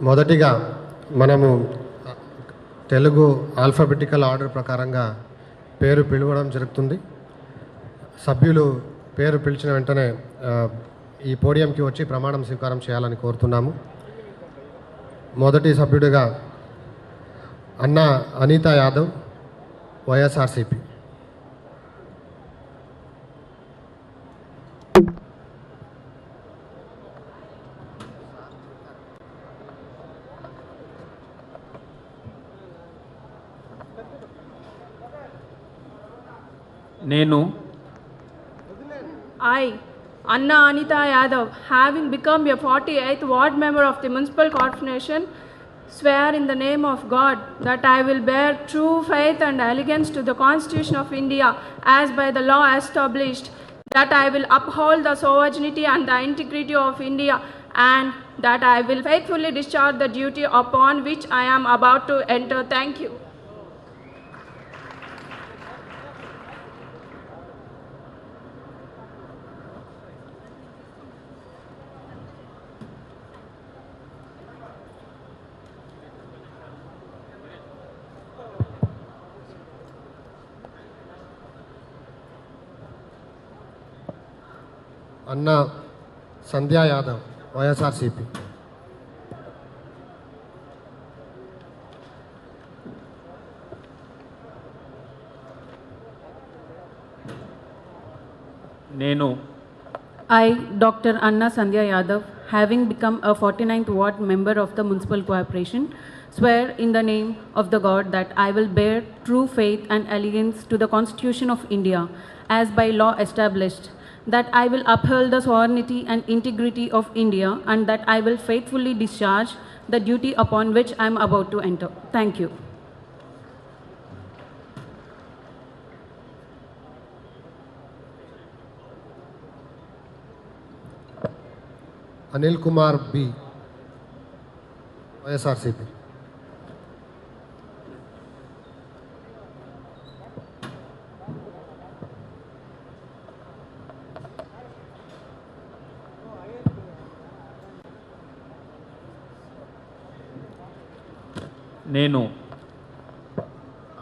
మొదటిగా మనము Telugu alphabetical order ప్రకారంగా పేరు పిలవడం జరుగుతుంది. సభ్యులు పేరు పిలిచిన వెంటనే ఈ పోడియంకి వచ్చి ప్రమాణం స్వీకారం చేయాలని కోరుతున్నాము. మొదటి సభ్యుడిగా అన్న అనిత యాదవ్, వైఎస్ఆర్సిపి. I, Anna Anita Yadav, having become a 48th Ward member of the Municipal Corporation, swear in the name of God that I will bear true faith and allegiance to the Constitution of India as by the law established, that I will uphold the sovereignty and the integrity of India, and that I will faithfully discharge the duty upon which I am about to enter. Thank you. Anna Sandhya Yadav, వైఎస్ఆర్సిపి. I, Dr. Anna Sandhya Yadav, having become a 49th Ward member of the Municipal Corporation, swear in the name of the God that I will bear true faith and allegiance to the Constitution of India as by law established, that I will uphold the sovereignty and integrity of India, and that I will faithfully discharge the duty upon which I am about to enter. Thank you. Anil Kumar B, YSRCP.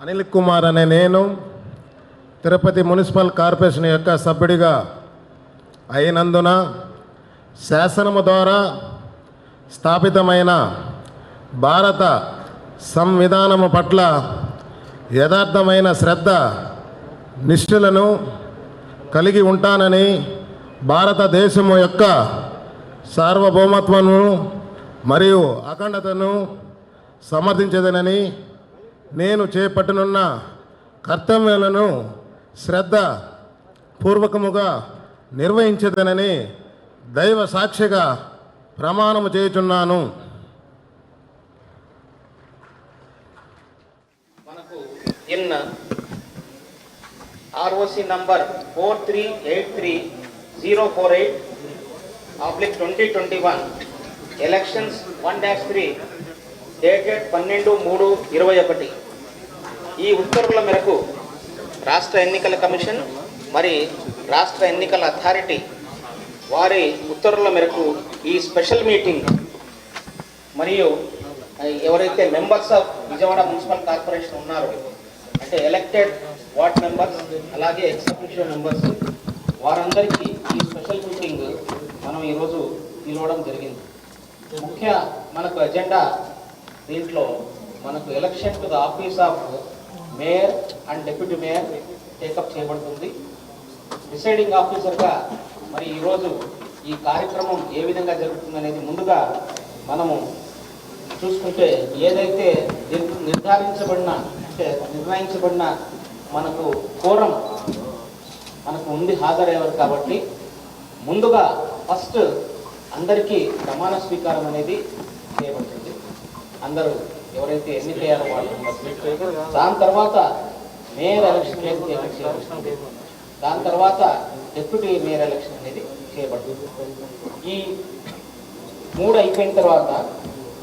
Anil Kumar అనే నేను Tirupati municipal corporation యొక్క సభ్యుడిగా అయినందున శాసనము ద్వారా స్థాపితమైన భారత సంవిధానము పట్ల యథార్థమైన శ్రద్ధ నిష్ఠలను కలిగి ఉంటానని, భారతదేశము యొక్క సార్వభౌమత్వము మరియు అఖండతను సమర్థించదనని, నేను చేపట్టనున్న కర్తవ్యాలను శ్రద్ధ పూర్వకముగా నిర్వహించదనని దైవ సాక్షిగా ప్రమాణము చేయుచున్నాను. మనకు in ROC number 4383-048/2021 elections 1-3 dated 12/3/21 ఈ ఉత్తర్వుల మేరకు రాష్ట్ర ఎన్నికల కమిషన్ మరి రాష్ట్ర ఎన్నికల అథారిటీ వారి ఉత్తర్వుల మేరకు ఈ స్పెషల్ మీటింగ్ మరియు ఎవరైతే members of Vijayawada municipal corporation ఉన్నారో, అంటే ఎలక్టెడ్ వార్డ్ మెంబర్స్ అలాగే ఎగ్జిక్యూటివ్ మెంబర్స్, వారందరికీ ఈ స్పెషల్ మీటింగ్ మనం ఈరోజు పిలవడం జరిగింది. ముఖ్య మనకు ఎజెండా దీంట్లో మనకు election to the office of mayor and deputy mayor take up చేయబడుతుంది. డిసైడింగ్ ఆఫీసర్గా మరి ఈరోజు ఈ కార్యక్రమం ఏ విధంగా జరుగుతుందనేది ముందుగా మనము చూసుకుంటే, ఏదైతే నిర్ణయించబడిన మనకు కోరం మనకు ఉంది హాజరయ్యేవారు కాబట్టి, ముందుగా ఫస్ట్ అందరికీ ప్రమాణ స్వీకారం అనేది చేయబడుతుంది. అందరూ ఎవరైతే ఎన్నికయ్యారో వాళ్ళు, దాని తర్వాత మేయర్ ఎలక్షన్ అనేది చేయబడుతుంది. దాని తర్వాత డిప్యూటీ మేయర్ ఎలక్షన్ అనేది చేయబడుతుంది. ఈ 3 అయిపోయిన తర్వాత,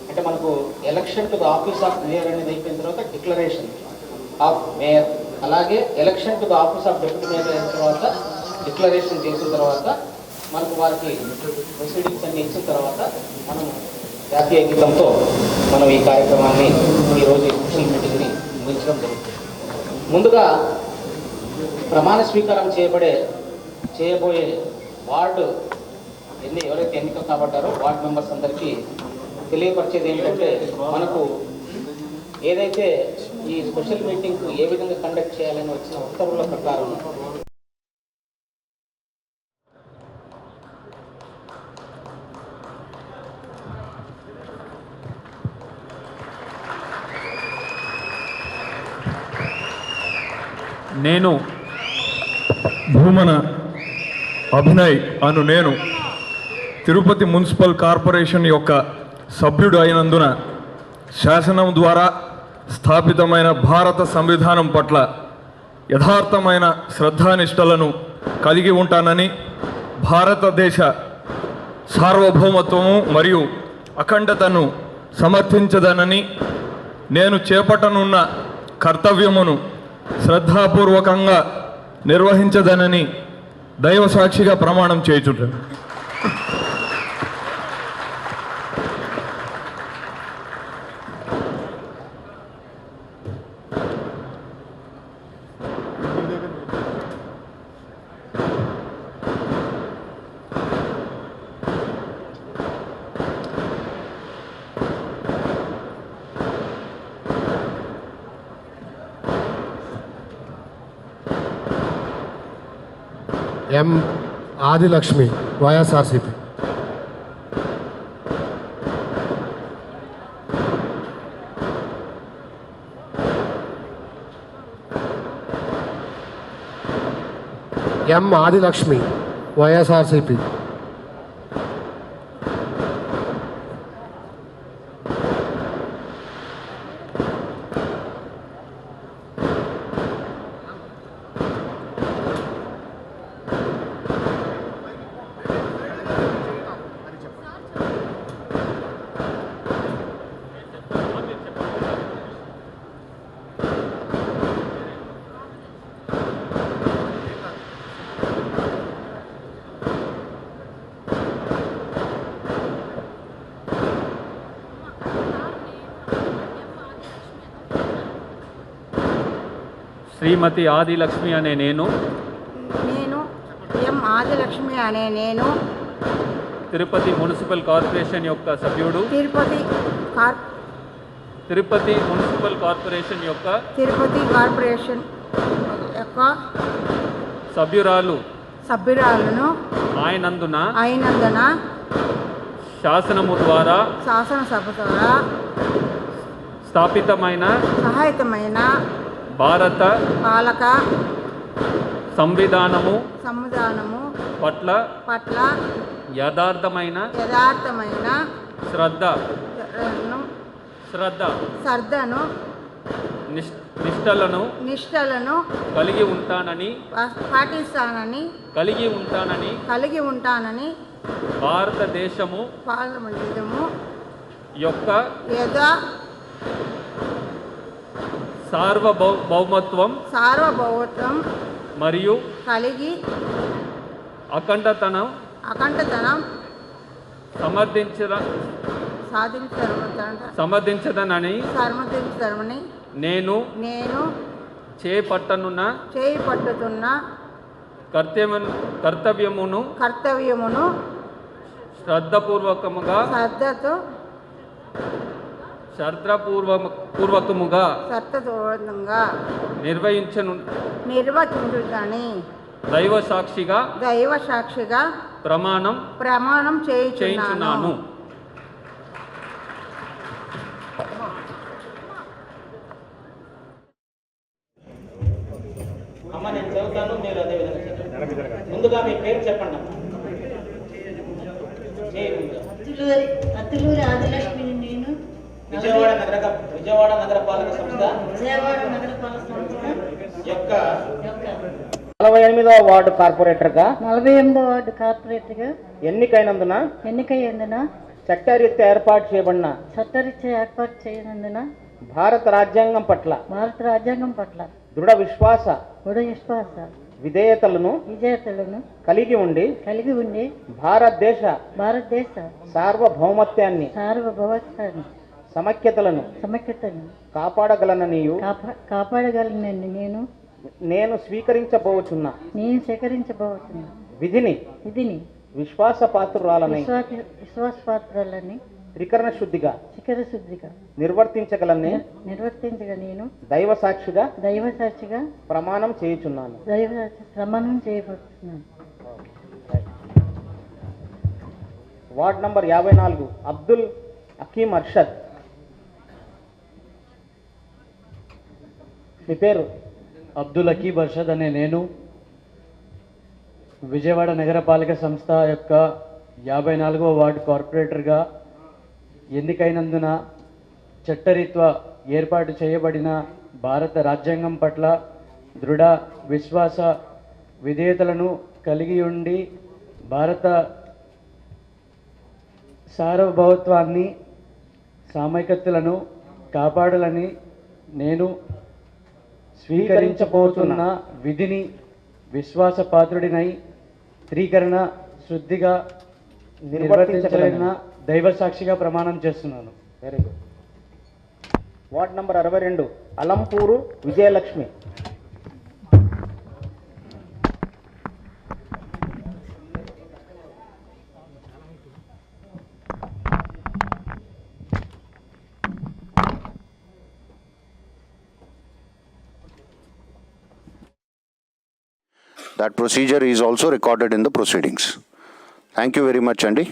అంటే మనకు election to the office of mayor అనేది అయిపోయిన తర్వాత డిక్లరేషన్ ఆఫ్ మేయర్, అలాగే election to the office of deputy mayor అయిన తర్వాత డిక్లరేషన్ చేసిన తర్వాత మనకు వారికి ప్రొసీడింగ్స్ అన్ని ఇచ్చిన తర్వాత మనం జాతీయ గీతంతో మనం ఈ కార్యక్రమాన్ని ఈరోజు ఈ స్పెషల్ మీటింగ్ని ముగించడం జరుగుతుంది. ముందుగా ప్రమాణ స్వీకారం చేయబోయే వార్డు ఎవరైతే ఎన్నిక కాబట్టారో వార్డు మెంబర్స్ అందరికీ తెలియపరిచేది ఏంటంటే, మనకు ఏదైతే ఈ స్పెషల్ మీటింగ్ ఏ విధంగా కండక్ట్ చేయాలని వచ్చిన ఉత్తర్వుల ప్రకారం నేను భూమన అభినయ్ అను నేను తిరుపతి మున్సిపల్ కార్పొరేషన్ యొక్క సభ్యుడు అయినందున శాసనం ద్వారా స్థాపితమైన భారత సంవిధానం పట్ల యథార్థమైన శ్రద్ధానిష్టలను కలిగి ఉంటానని, భారతదేశ సార్వభౌమత్వము మరియు అఖండతను సమర్థించదనని, నేను చేపట్టనున్న కర్తవ్యమును శ్రద్ధాపూర్వకంగా నిర్వహించదనని దైవసాక్షిగా ప్రమాణం చేయుచుంటాను. ఎం ఆదిలక్ష్మి, వైఎస్ఆర్సీపీ. ఎం ఆదిలక్ష్మి, వైఎస్ఆర్సీపీ. శ్రీమతి ఆదిలక్ష్మి అనే నేను ఎం ఆదిలక్ష్మి అనే నేను తిరుపతి మున్సిపల్ కార్పొరేషన్ యొక్క సభ్యుడు తిరుపతి మున్సిపల్ కార్పొరేషన్ యొక్క సభ్యురాలను అయినందున శాసనసభ ద్వారా స్థాపితమైన భారత పాలక సంవిధానము పట్ల యథార్థమైన శ్రద్ధను నిష్టలను కలిగి ఉంటానని భారతదేశము యొక్క సార్వభౌమత్వం మరియు కలిగి అఖండతనం సమర్థించదనని నేను చేపట్టనున్న కర్తవ్యమును శ్రద్ధాపూర్వకముగా నిర్వహించునని దైవ సాక్షిగా ప్రమాణం చేయుచున్నాను. అమ్మ నేను చదువుతాను, మీరు అదే విధంగా చెప్పండి. ముందుగా మీ పేరు చెప్పండి. అత్తులూరి ఆదిలక్ష్మిని నేను విజయవాడ నగరపాలక సంస్థ యొక్క 48వ వార్డు కార్పొరేటర్గా ఎన్నికైనందున చట్టరీత్యా ఏర్పాటు చేయబడిన భారత రాజ్యాంగం పట్ల దృఢ విశ్వాస విధేయతలను విజేతలను కలిగి ఉండి కలిగి ఉండి భారతదేశ భారతదేశ సార్వభౌమత్వాన్ని సార్వభౌమత్వాన్ని సమైక్యతలను సమగ్రతను కాపాడగలననియు కాపాడగలనండి నేను స్వీకరించబోచున్న నేను సేకరించబోతున్న విధిని విశ్వాసపాత్రురాలనై విశ్వాసపాత్రాలని త్రికరణ శుద్ధిగా శిఖర శుద్ధిగా నిర్వర్తించగలని నిర్వర్తించగా నేను దైవ సాక్షిగా ప్రమాణం చేయుచున్నాను. ప్రమాణం చేయబోతున్నాను. Ward number 54 Abdul Hakeem Arshad. మీ పేరు? అబ్దుల్ హకీం అర్షద్ అనే నేను విజయవాడ నగరపాలక సంస్థ యొక్క 54వ వార్డు కార్పొరేటర్గా ఎన్నికైనందున చట్టరీత్యా ఏర్పాటు చేయబడిన భారత రాజ్యాంగం పట్ల దృఢ విశ్వాస విధేయతలను కలిగి ఉండి భారత సార్వభౌమత్వాన్ని సామైక్యతలను కాపాడాలని నేను స్వీకరించబోతున్న విధిని విశ్వాసపాత్రుడినై త్రికరణ శుద్ధిగా నిర్వర్తించగలిగిన దైవ సాక్షిగా ప్రమాణం చేస్తున్నాను. Very good. Ward number 62 Alampur Vijayalakshmi. That procedure is also recorded in the proceedings. Thank you very much, Andy.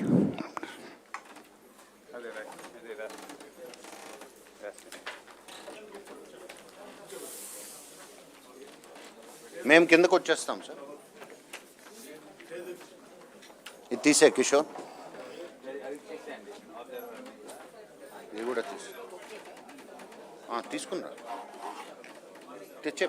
మేము కిందకు వచ్చేస్తాం సార్. ఇది తీసే కిషోర్, ఇది కూడా తీసుకున్నా తెచ్చే.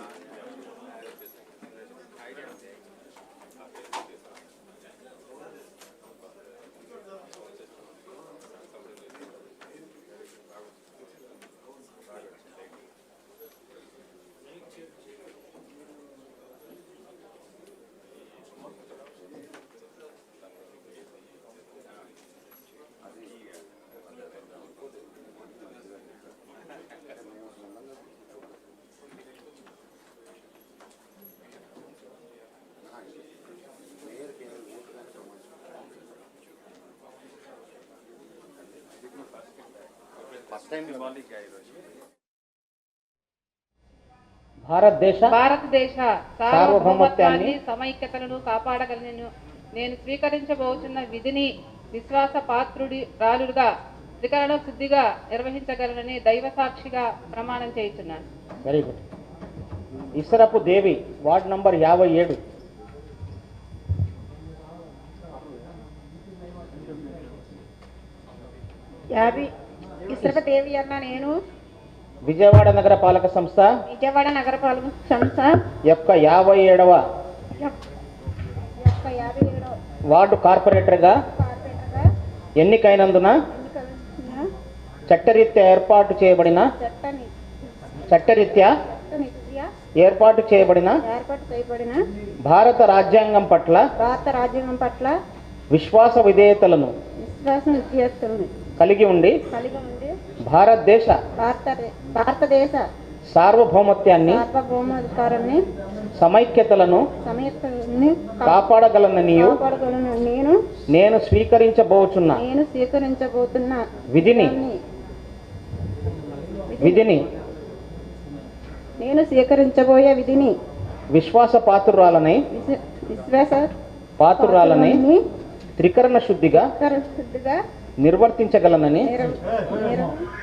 భారతదేశ సార్వభౌమత్వాన్ని సమైక్యతలను కాపాడగలను నేను స్వీకరించబోతున్న విధిని విశ్వాసపాత్రురాలుగా త్రికరణ శుద్ధిగా నిర్వహించగలనని దైవ సాక్షిగా ప్రమాణం చేయుచున్నాను. Very good. Isarapu Devi ward number 57. Isarapu Devi అన్న నేను విజయవాడ నగరపాలక సంస్థ యొక్క 57వ వార్డు కార్పొరేటర్గా ఎన్నికైనందున చట్టరీత్యా ఏర్పాటు చేయబడిన భారత రాజ్యాంగం పట్ల విశ్వాస విధేయతలను కలిగి ఉండి భారతదేశ సార్వభౌమత్వాన్ని సమైక్యతలను కాపాడగలననియు నేను స్వీకరించబోచున్న విధిని నేను స్వీకరించబోయే విధిని విశ్వాసపాత్రురాలనై త్రికరణ శుద్ధిగా నిర్వర్తించగలనని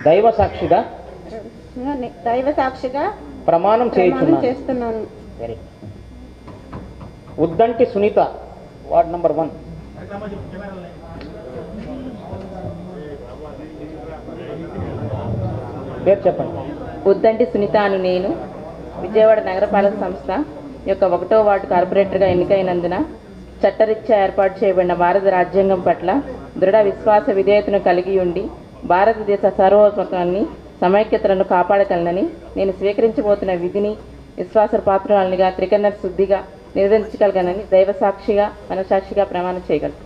దైవ సాక్షిగా ప్రమాణం చేస్తున్నాను. Uddanti Sunitha ward number 1. పేరు చెప్పండి. ఉద్దంటి సునీత అను నేను విజయవాడ నగరపాలక సంస్థ యొక్క 1వ వార్డు కార్పొరేటర్గా ఎన్నికైనందున చట్టరీత్యా ఏర్పాటు చేయబడిన భారత రాజ్యాంగం పట్ల దృఢ విశ్వాస విధేయతను కలిగి ఉండి భారతదేశ సార్వభౌమత్వాన్ని సమైక్యతలను కాపాడగలనని నేను స్వీకరించబోతున్న విధిని విశ్వాసపాత్రురాలిగా త్రికరణ శుద్ధిగా నిర్వహించగలగనని దైవ సాక్షిగా మనసాక్షిగా ప్రమాణం చేయగలను.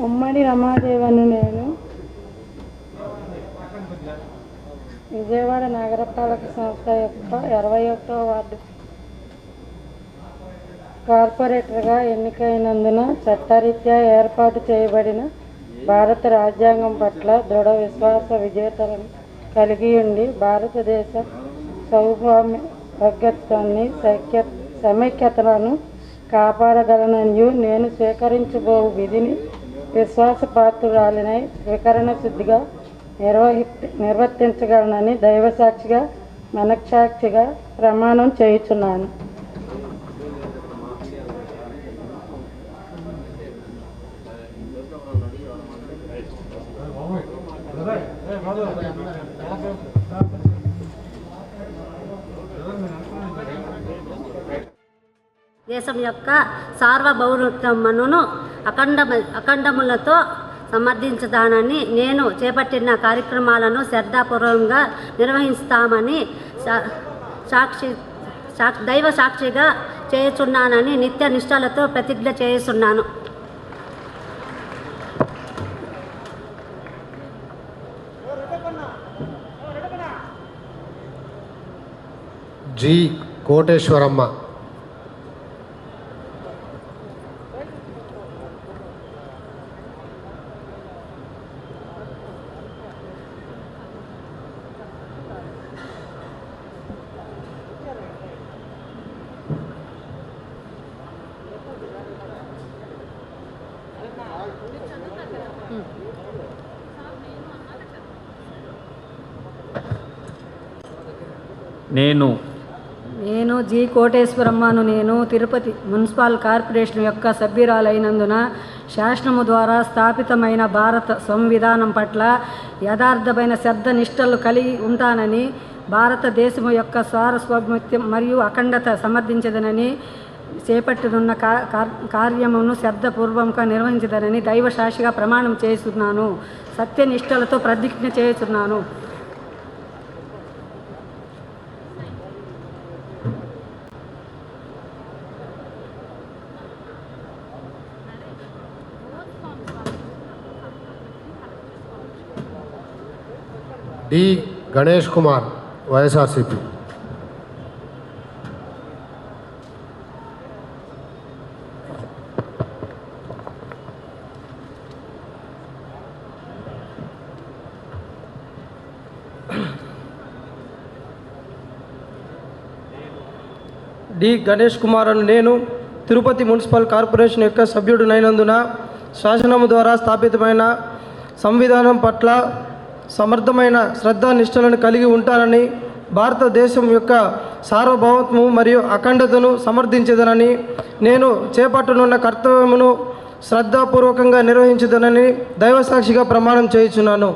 ఉమ్మడి రమాదేవను నేను విజయవాడ నగరపాలక సంస్థ యొక్క 21వ వార్డు కార్పొరేటర్గా ఎన్నికైనందున చట్టరీత్యా ఏర్పాటు చేయబడిన భారత రాజ్యాంగం పట్ల దృఢ విశ్వాస విజేతలను కలిగి ఉండి భారతదేశ సౌభాగ్యత్వాన్ని సమైక్యతలను కాపాడగలననియు నేను స్వీకరించబో విధిని విశ్వాసపాత్రురాలినై స్వీకరణ శుద్ధిగా నిర్వర్తించగలనని దైవసాక్షిగా మనసాక్షిగా ప్రమాణం చేయుచున్నాను. దేశం యొక్క సార్వభౌమత్వమును అఖండములతో సమర్థించదానని నేను చేపట్టిన కార్యక్రమాలను శ్రద్ధాపూర్వకంగా నిర్వహిస్తామని దైవ సాక్షిగా చేయుచున్నానని నిత్య నిష్ఠలతో ప్రతిజ్ఞ చేస్తున్నాను. జి కోటేశ్వరమ్మ. నేను జి కోటేశ్వరమ్మను నేను తిరుపతి మున్సిపల్ కార్పొరేషన్ యొక్క సభ్యురాలైనందున శాసనము ద్వారా స్థాపితమైన భారత సంవిధానం పట్ల యథార్థమైన శ్రద్ధ నిష్టలు కలిగి ఉంటానని భారతదేశము యొక్క సార్వభౌమత్వం మరియు అఖండత సమర్థించదనని చేపట్టనున్న కార్యమును శ్రద్ధపూర్వకంగా నిర్వహించదనని దైవ సాక్షిగా ప్రమాణం చేస్తున్నాను. సత్యనిష్టలతో ప్రతిజ్ఞ చేస్తున్నాను. డి గణేష్ కుమార్, వైఎస్ఆర్సీపీ. డి గణేష్ కుమార్ అని నేను తిరుపతి మున్సిపల్ కార్పొరేషన్ యొక్క సభ్యుడినైనందున శాసనము ద్వారా స్థాపితమైన సంవిధానం పట్ల సమర్థమైన శ్రద్ధా నిష్టలను కలిగి ఉంటానని భారతదేశం యొక్క సార్వభౌమత్వము మరియు అఖండతను సమర్థించదనని నేను చేపట్టనున్న కర్తవ్యమును శ్రద్ధాపూర్వకంగా నిర్వహించదనని దైవసాక్షిగా ప్రమాణం చేయుచున్నాను.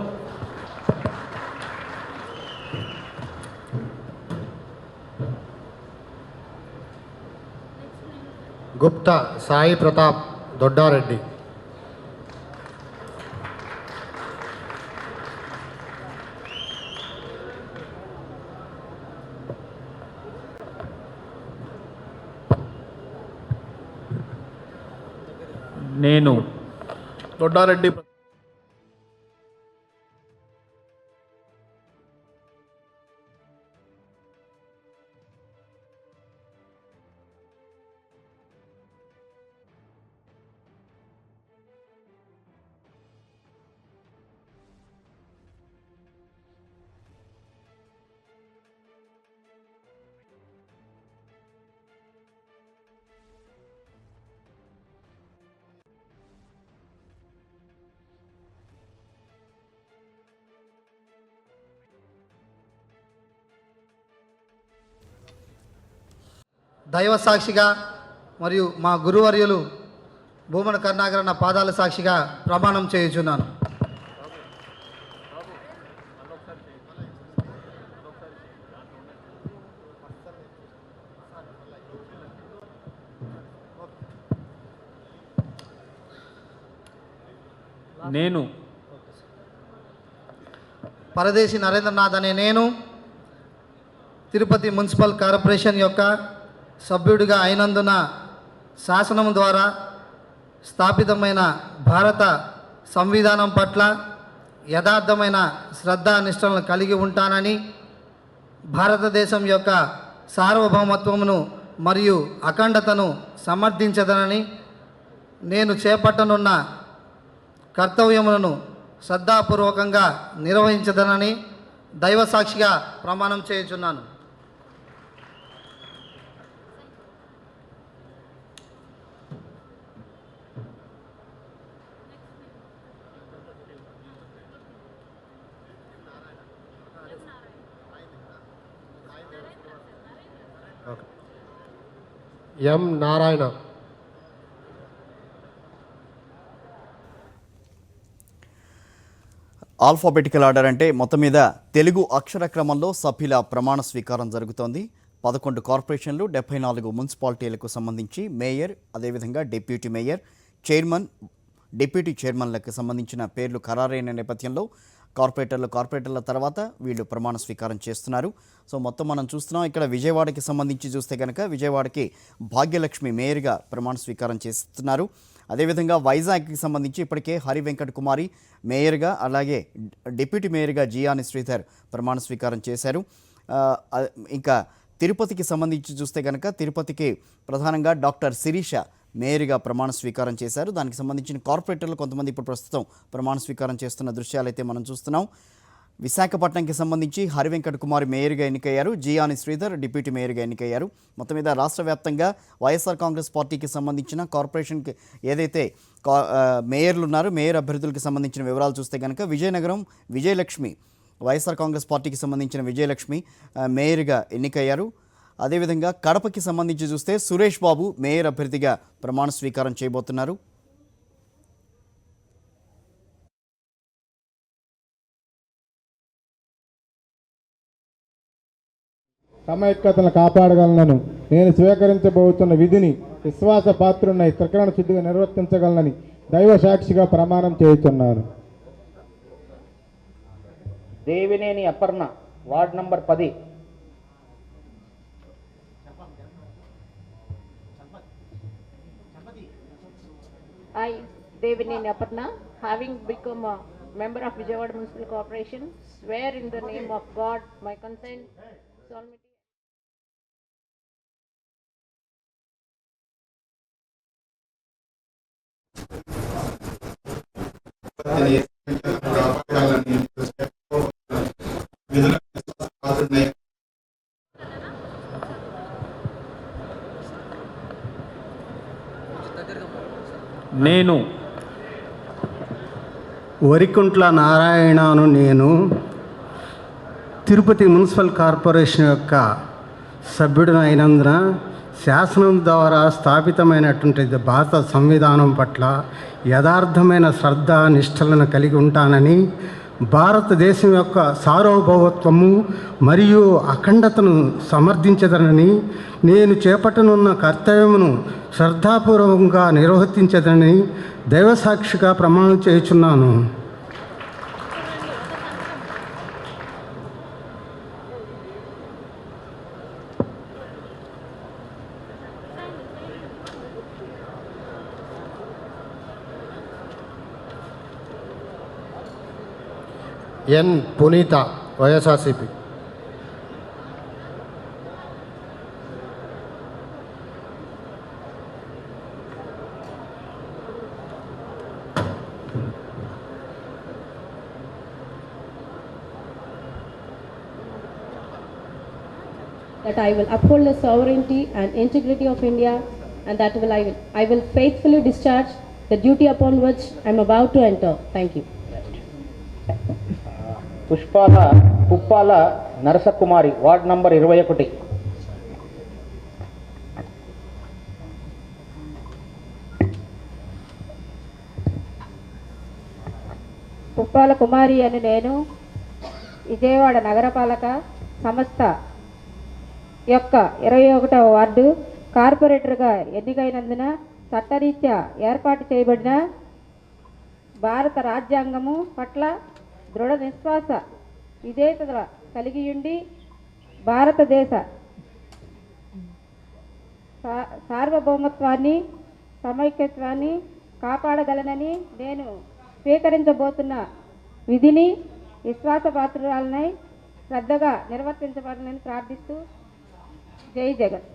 గుప్తా సాయి ప్రతాప్, దొడ్డారెడ్డి. నేను దొడ్డారెడ్డి దైవ సాక్షిగా మరియు మా గురువర్యులు భూమన కరుణాకరణ పాదాల సాక్షిగా ప్రమాణం చేయుచున్నాను. నేను పరదేశి నరేంద్రనాథ్ అనే నేను తిరుపతి మున్సిపల్ కార్పొరేషన్ యొక్క సభ్యుడిగా అయినందున శాసనం ద్వారా స్థాపితమైన భారత సంవిధానం పట్ల యథార్థమైన శ్రద్ధానిష్టలను కలిగి ఉంటానని, భారతదేశం యొక్క సార్వభౌమత్వమును మరియు అఖండతను సమర్థించదనని, నేను చేపట్టనున్న కర్తవ్యములను శ్రద్ధాపూర్వకంగా నిర్వహించదనని దైవసాక్షిగా ప్రమాణం చేయుచున్నాను. ఎం నారాయణ. ఆల్ఫాబెటికల్ ఆర్డర్ అంటే మొత్తం మీద తెలుగు అక్షర క్రమంలో సభ్యుల ప్రమాణ స్వీకారం జరుగుతోంది. 11 కార్పొరేషన్లు, 74 మున్సిపాలిటీలకు సంబంధించి మేయర్, అదేవిధంగా డిప్యూటీ మేయర్, చైర్మన్, డిప్యూటీ చైర్మన్లకు సంబంధించిన పేర్లు ఖరారైన నేపథ్యంలో కార్పొరేటర్ల తర్వాత వీళ్ళు ప్రమాణ స్వీకారం చేస్తున్నారు. సో మొత్తం మనం చూస్తున్నాం. ఇక్కడ విజయవాడకి సంబంధించి చూస్తే కనుక విజయవాడకి భాగ్యలక్ష్మి మేయర్గా ప్రమాణ స్వీకారం చేస్తున్నారు. అదేవిధంగా వైజాగ్కి సంబంధించి ఇప్పటికే హరి వెంకట కుమారి మేయర్గా, అలాగే డిప్యూటీ మేయర్గా జియాని శ్రీధర్ ప్రమాణ స్వీకారం చేశారు. ఇంకా తిరుపతికి సంబంధించి చూస్తే కనుక తిరుపతికి ప్రధానంగా డాక్టర్ శిరీష మేయర్గా ప్రమాణ స్వీకారం చేశారు. దానికి సంబంధించిన కార్పొరేటర్లు కొంతమంది ఇప్పుడు ప్రస్తుతం ప్రమాణ స్వీకారం చేస్తున్న దృశ్యాలైతే మనం చూస్తున్నాం. విశాఖపట్నంకి సంబంధించి హరి వెంకట కుమార్ మేయర్గా ఎన్నికయ్యారు, జియాని శ్రీధర్ డిప్యూటీ మేయర్గా ఎన్నికయ్యారు. మొత్తం మీద రాష్ట్ర వ్యాప్తంగా వైఎస్ఆర్ కాంగ్రెస్ పార్టీకి సంబంధించిన కార్పొరేషన్కి ఏదైతే మేయర్లు ఉన్నారో మేయర్ అభ్యర్థులకు సంబంధించిన వివరాలు చూస్తే కనుక విజయనగరం విజయలక్ష్మి, వైఎస్ఆర్ కాంగ్రెస్ పార్టీకి సంబంధించిన విజయలక్ష్మి మేయర్గా ఎన్నికయ్యారు. అదేవిధంగా కడపకి సంబంధించి చూస్తే సురేష్ బాబు మేయర్ అభ్యర్థిగా ప్రమాణ స్వీకారం చేయబోతున్నారు. సమైక్యతను కాపాడగలనను, నేను స్వీకరించబోతున్న విధిని విశ్వాసపాత్రున్నై త్రికరణ శుద్ధిగా నిర్వర్తించగలనని దైవ సాక్షిగా ప్రమాణం చేయుచున్నాను. Devineni Aparna, ward number 10. I, Devineni Aparna, having become a member of Vijayawada Municipal Corporation, swear in the name of God my consent, solemnity. నేను వరికుంట్ల నారాయణను నేను తిరుపతి మున్సిపల్ కార్పొరేషన్ యొక్క సభ్యుడు అయినందున శాసనం ద్వారా స్థాపితమైనటువంటి భారత సంవిధానం పట్ల యథార్థమైన శ్రద్ధ నిష్టలను కలిగి ఉంటానని, భారతదేశం యొక్క సార్వభౌమత్వము మరియు అఖండతను సమర్థించదనని, నేను చేపట్టనున్న కర్తవ్యమును శ్రద్ధాపూర్వకంగా నిర్వర్తించదని దైవసాక్షిగా ప్రమాణం చేయుచున్నాను. ఎన్ పునీత, YSRCP. That I will uphold the sovereignty and integrity of India, and that I will faithfully discharge the duty upon which I am about to enter. Thank you. Puppala Narasakumari, ward number 21. Puppala Kumari అని నేను విజయవాడ నగరపాలక సంస్థ యొక్క 21వ వార్డు కార్పొరేటర్గా ఎన్నికైనందున చట్టరీత్యా ఏర్పాటు చేయబడిన భారత రాజ్యాంగము పట్ల దృఢ విశ్వాస విధేయత కలిగియుండి భారతదేశ సార్వభౌమత్వాన్ని సమైక్యత్వాన్ని కాపాడగలనని నేను స్వీకరించబోతున్న విధిని విశ్వాసపాత్రురాలనై శ్రద్ధగా నిర్వర్తించబడాలని ప్రార్థిస్తూ జై జగన్.